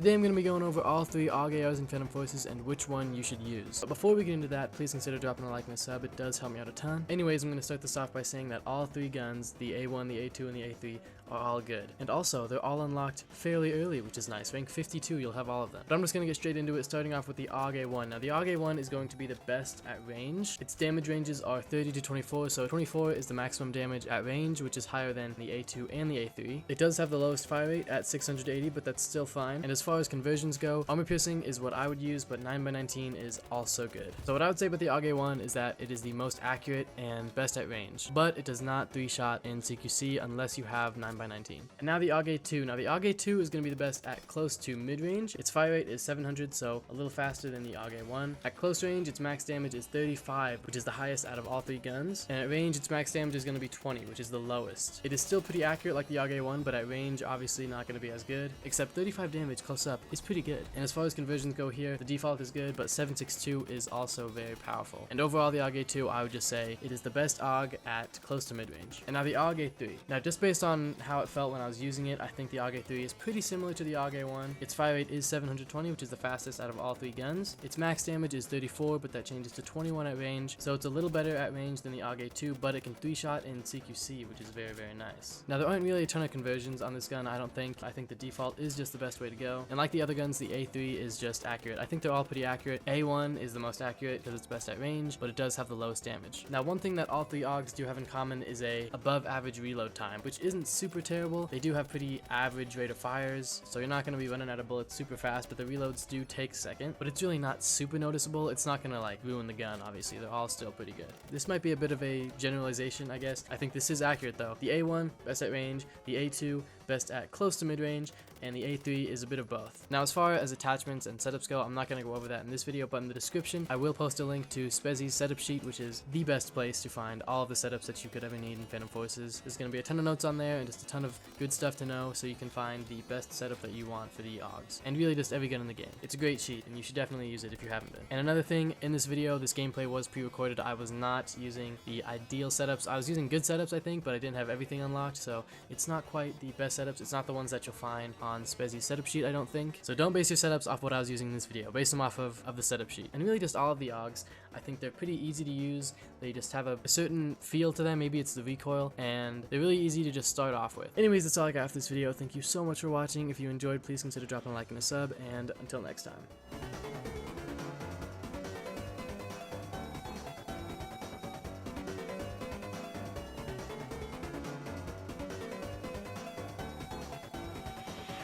Today I'm going to be going over all 3 AUG ARs and Phantom Forces and which one you should use. But before we get into that, please consider dropping a like and a sub, it does help me out a ton. Anyways, I'm going to start this off by saying that all 3 guns, the A1, the A2, and the A3, are all good. And also, they're all unlocked fairly early, which is nice. Rank 52, you'll have all of them. But I'm just going to get straight into it, starting off with the AUG A1. Now, the AUG A1 is going to be the best at range. Its damage ranges are 30 to 24, so 24 is the maximum damage at range, which is higher than the A2 and the A3. It does have the lowest fire rate at 680, but that's still fine. And as far as conversions go, armor piercing is what I would use, but 9x19 is also good. So what I would say about the AUG A1 is that it is the most accurate and best at range, but it does not 3-shot in CQC unless you have 9x19. And now the AUG A2. Now the AUG A2 is going to be the best at close to mid-range. Its fire rate is 700, so a little faster than the AUG A1. At close range, its max damage is 35, which is the highest out of all 3 guns. And at range, its max damage is going to be 20, which is the lowest. It is still pretty accurate like the AUG A1, but at range, obviously not going to be as good. Except 35 damage close up is pretty good. And as far as conversions go here, the default is good, but 762 is also very powerful. And overall, the AUG A2, I would just say it is the best AUG at close to mid-range. And now the AUG A3. Now, just based on how it felt when I was using it, I think the AUG A3 is pretty similar to the AUG A1. Its fire rate is 720, which is the fastest out of all 3 guns. Its max damage is 34, but that changes to 21 at range, so it's a little better at range than the AUG A2, but it can 3-shot in CQC, which is very, very nice. Now, there aren't really a ton of conversions on this gun, I don't think. I think the default is just the best way to go. And like the other guns, the A3 is just accurate. I think they're all pretty accurate. A1 is the most accurate because it's best at range, but it does have the lowest damage. Now, one thing that all 3 AUGs do have in common is a above average reload time, which isn't super terrible. They do have pretty average rate of fires, so you're not going to be running out of bullets super fast, but the reloads do take a second. But it's really not super noticeable. It's not going to like ruin the gun, obviously. They're all still pretty good. This might be a bit of a generalization, I guess. I think this is accurate though. The A1, best at range. The A2, best at close to mid-range, and the A3 is a bit of both. Now, as far as attachments and setups go, I'm not going to go over that in this video, but in the description, I will post a link to spezis setup sheet, which is the best place to find all of the setups that you could ever need in Phantom Forces. There's going to be a ton of notes on there and just a ton of good stuff to know, so you can find the best setup that you want for the AUGs, and really just every gun in the game. It's a great sheet, and you should definitely use it if you haven't been. And another thing, in this video, this gameplay was pre-recorded. I was not using the ideal setups. I was using good setups, I think, but I didn't have everything unlocked, so it's not quite the best setups. It's not the ones that you'll find on spezis setup sheet, I don't think. So don't base your setups off what I was using in this video. Base them off of the setup sheet. And really just all of the AUGs, I think they're pretty easy to use. They just have a certain feel to them. Maybe it's the recoil, and they're really easy to just start off with. Anyways, that's all I got for this video. Thank you so much for watching. If you enjoyed, please consider dropping a like and a sub, and until next time.